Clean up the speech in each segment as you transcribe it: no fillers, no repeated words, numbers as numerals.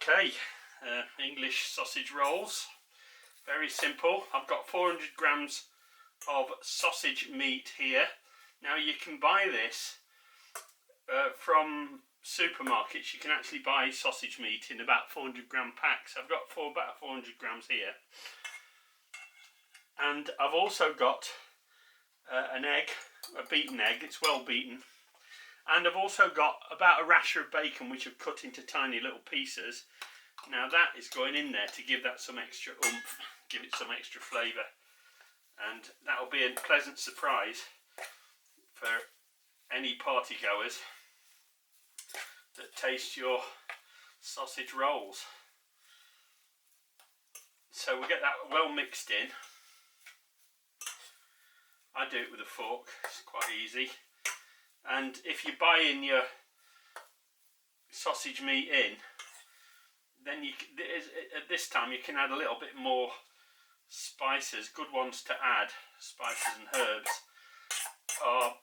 Okay, English sausage rolls, very simple. I've got 400 grams of sausage meat here. Now you can buy this from supermarkets. You can actually buy sausage meat in about 400 gram packs. I've got about 400 grams here. And I've also got an egg, a beaten egg, it's well beaten. And I've also got about a rasher of bacon which I've cut into tiny little pieces. Now that is going in there to give that some extra oomph, give it some extra flavour. And that will be a pleasant surprise for any party goers that taste your sausage rolls. So we'll get that well mixed in. I do it with a fork, it's quite easy. And if you buy in your sausage meat in, then at this time you can add a little bit more spices. Good ones to add, spices and herbs, are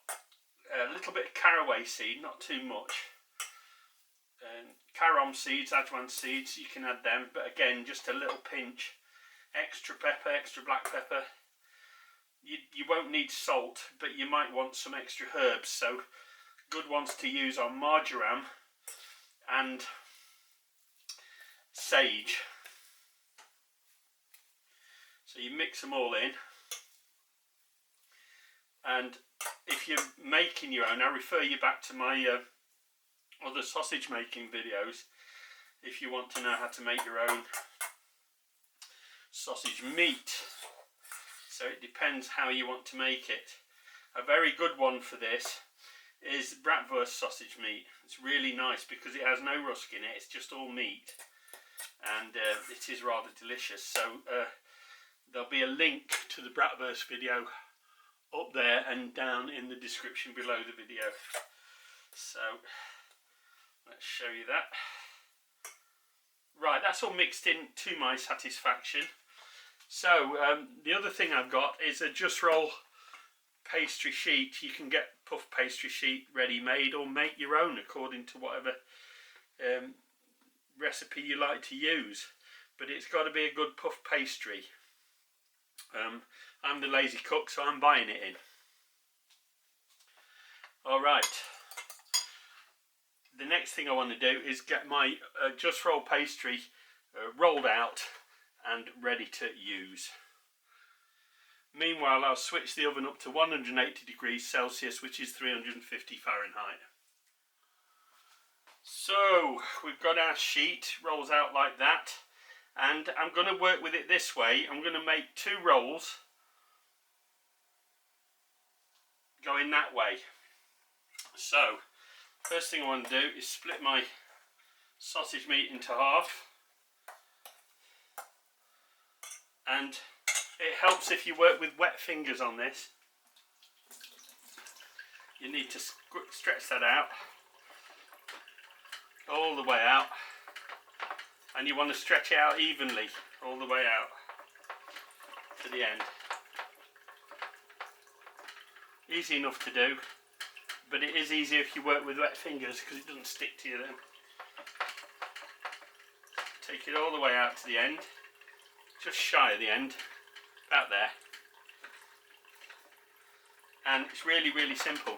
a little bit of caraway seed, not too much. Carom seeds, ajwan seeds, you can add them, but again just a little pinch. Extra pepper, extra black pepper. You won't need salt, but you might want some extra herbs, so good ones to use are marjoram and sage. So you mix them all in, and if you're making your own, I refer you back to my other sausage making videos if you want to know how to make your own sausage meat. So it depends how you want to make it. A very good one for this is bratwurst sausage meat. It's really nice because it has no rusk in it, it's just all meat, and it is rather delicious. So there'll be a link to the bratwurst video up there and down in the description below the video. So let's show you that. Right, that's all mixed in to my satisfaction. So the other thing I've got is a JusRol pastry sheet. You can get puff pastry sheet ready made or make your own according to whatever recipe you like to use, but it's got to be a good puff pastry. I'm the lazy cook, so I'm buying it in. Alright, the next thing I want to do is get my JusRol pastry rolled out and ready to use. Meanwhile, I'll switch the oven up to 180 degrees Celsius, which is 350 Fahrenheit. So we've got our sheet, rolls out like that, and I'm going to work with it this way. I'm going to make 2 rolls going that way. So first thing I want to do is split my sausage meat into half. And it helps if you work with wet fingers on this. You need to stretch that out, all the way out, and you want to stretch it out evenly, all the way out to the end. Easy enough to do, but it is easier if you work with wet fingers because it doesn't stick to you then. Take it all the way out to the end. Just shy of the end, about there, and it's really, really simple.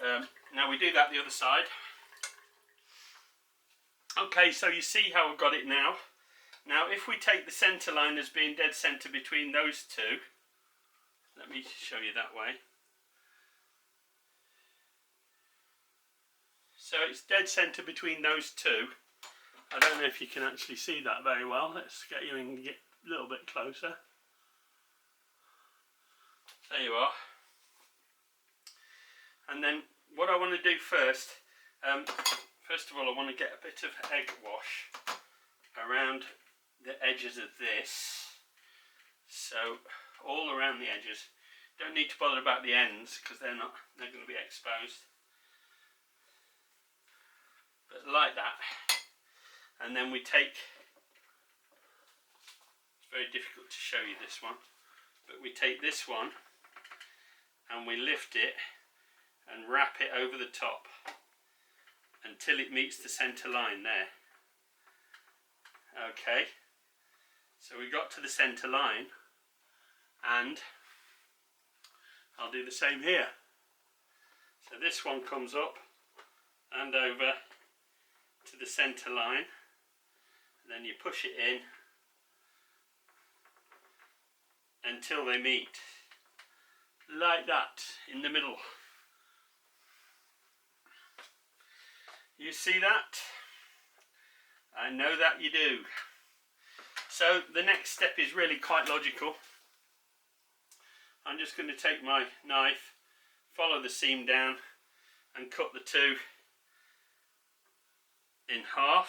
Now we do that the other side. Okay, so you see how I've got it now. Now if we take the centre line as being dead centre between those two, let me show you that way. So it's dead centre between those two. I don't know if you can actually see that very well. Let's get you in and get a little bit closer. There you are. And then what I want to do first, first of all I want to get a bit of egg wash around the edges of this. So all around the edges. Don't need to bother about the ends because they're going to be exposed. But like that. And then we take, it's very difficult to show you this one, but we take this one and we lift it and wrap it over the top. until it meets the centre line there. Okay, so we got to the centre line, and I'll do the same here. So this one comes up and over to the centre line, and then you push it in until they meet, like that, in the middle. You see that? I know that you do. So the next step is really quite logical. I'm just going to take my knife, follow the seam down, and cut the two in half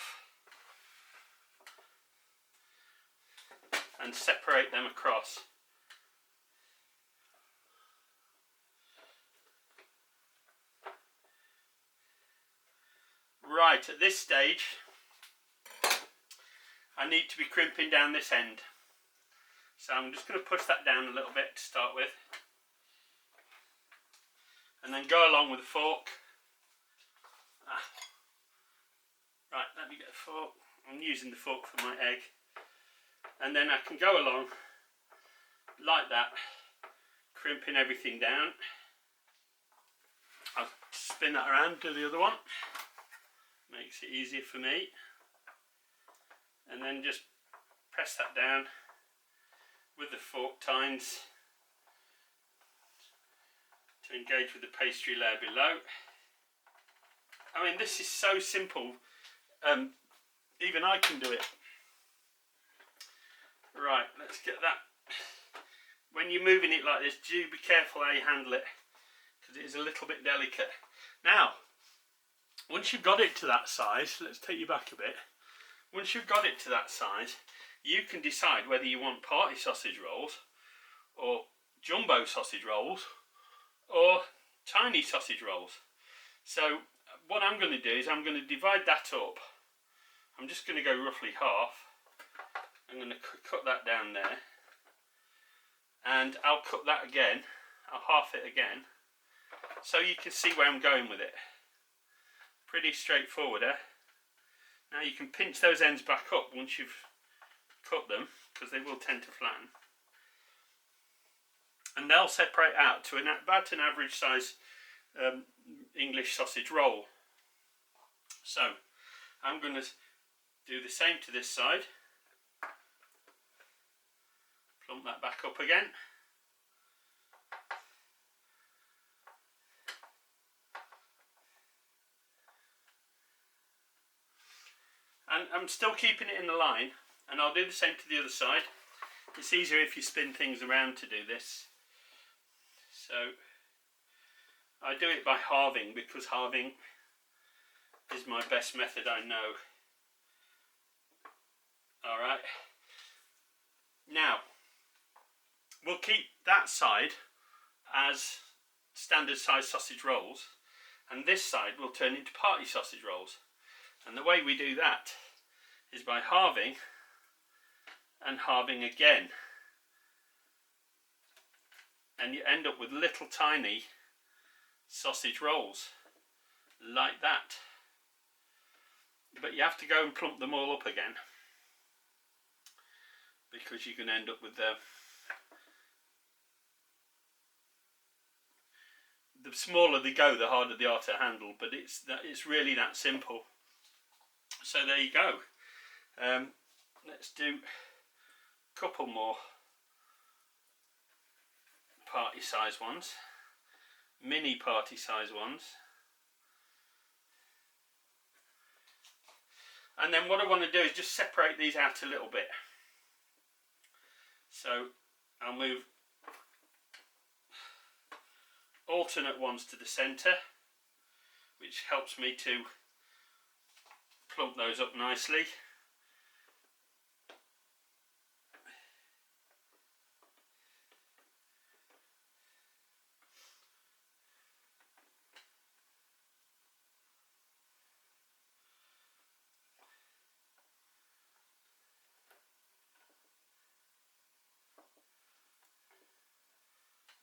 and separate them across. Right, at this stage I need to be crimping down this end, so I'm just going to push that down a little bit to start with, and then go along with the fork. Right, let me get a fork. I'm using the fork for my egg, and then I can go along like that, crimping everything down. I'll spin that around to the other one, makes it easier for me, and then just press that down with the fork tines to engage with the pastry layer below. I mean, this is so simple, even I can do it. Right, let's get that. When you're moving it like this, do be careful how you handle it, because it is a little bit delicate. Now, once you've got it to that size, let's take you back a bit. Once you've got it to that size, you can decide whether you want party sausage rolls, or jumbo sausage rolls, or tiny sausage rolls. So what I'm going to do is I'm going to divide that up. I'm just going to go roughly half. I'm going to cut that down there, and I'll cut that again. I'll half it again, so you can see where I'm going with it. Pretty straightforward, eh? Now you can pinch those ends back up once you've cut them, because they will tend to flatten, and they'll separate out to about an average size English sausage roll. So I'm going to do the same to this side. Plump that back up again. And I'm still keeping it in the line, and I'll do the same to the other side. It's easier if you spin things around to do this. So I do it by halving, because halving is my best method I know. Alright. Now, we'll keep that side as standard size sausage rolls, and this side will turn into party sausage rolls. And the way we do that is by halving and halving again, and you end up with little tiny sausage rolls like that. But you have to go and plump them all up again, because you can end up with the smaller they go, the harder they are to handle. But it's really that simple. So there you go. Let's do a couple more party size ones, mini party size ones. And then what I want to do is just separate these out a little bit. So I'll move alternate ones to the centre, which helps me to plump those up nicely.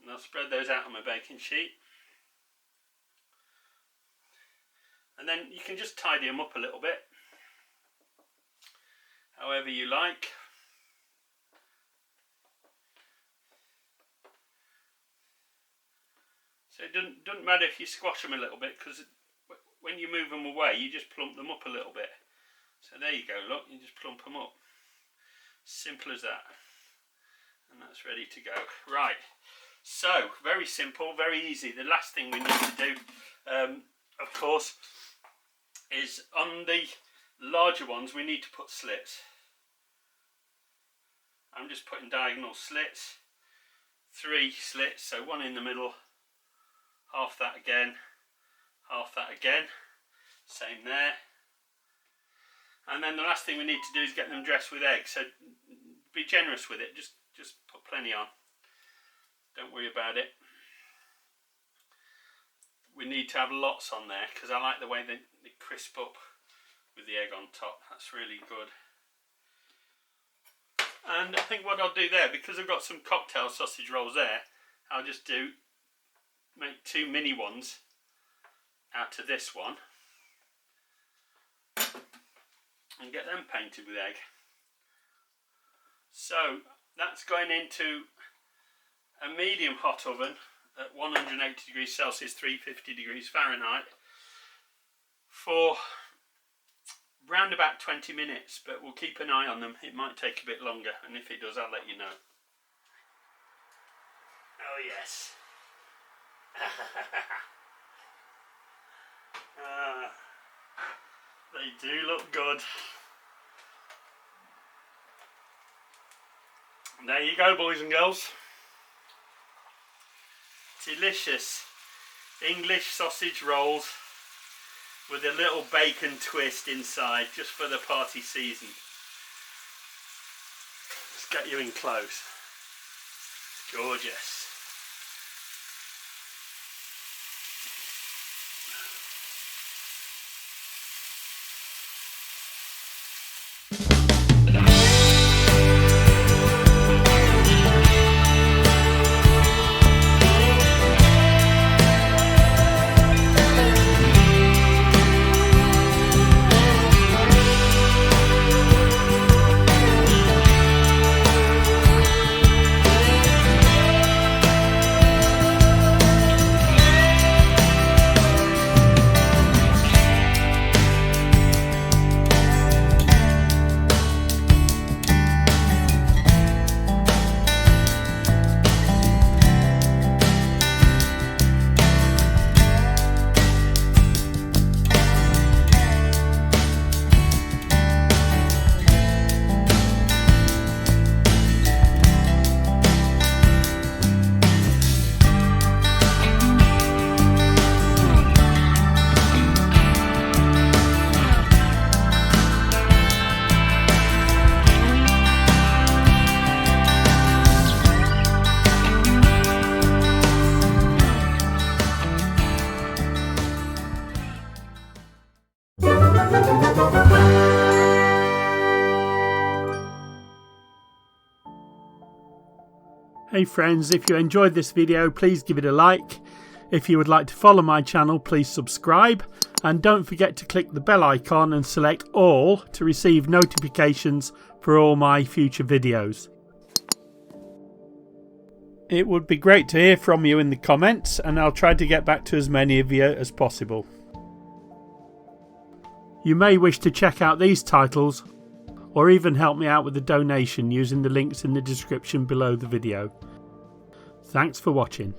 And I'll spread those out on my baking sheet. And then you can just tidy them up a little bit, however you like. So it doesn't matter if you squash them a little bit, because when you move them away you just plump them up a little bit. So there you go, look, you just plump them up. Simple as that. And that's ready to go. Right, so very simple, very easy. The last thing we need to do, of course, is on the larger ones we need to put slits. I'm just putting diagonal slits, 3 slits, so one in the middle, half that again, half that again, same there. And then the last thing we need to do is get them dressed with egg, so be generous with it, just put plenty on, don't worry about it. We need to have lots on there because I like the way they crisp up with the egg on top. That's really good. And I think what I'll do there, because I've got some cocktail sausage rolls there, I'll just make 2 mini ones out of this one and get them painted with egg. So that's going into a medium hot oven at 180 degrees Celsius, 350 degrees Fahrenheit for round about 20 minutes, but we'll keep an eye on them. It might take a bit longer, and if it does I'll let you know. Oh yes. They do look good. There you go, boys and girls. Delicious English sausage rolls with a little bacon twist inside, just for the party season. Let's get you in close. Gorgeous. Hey friends, if you enjoyed this video, please give it a like. If you would like to follow my channel, please subscribe. And don't forget to click the bell icon and select all to receive notifications for all my future videos. It would be great to hear from you in the comments, and I'll try to get back to as many of you as possible. You may wish to check out these titles or even help me out with a donation using the links in the description below the video. Thanks for watching.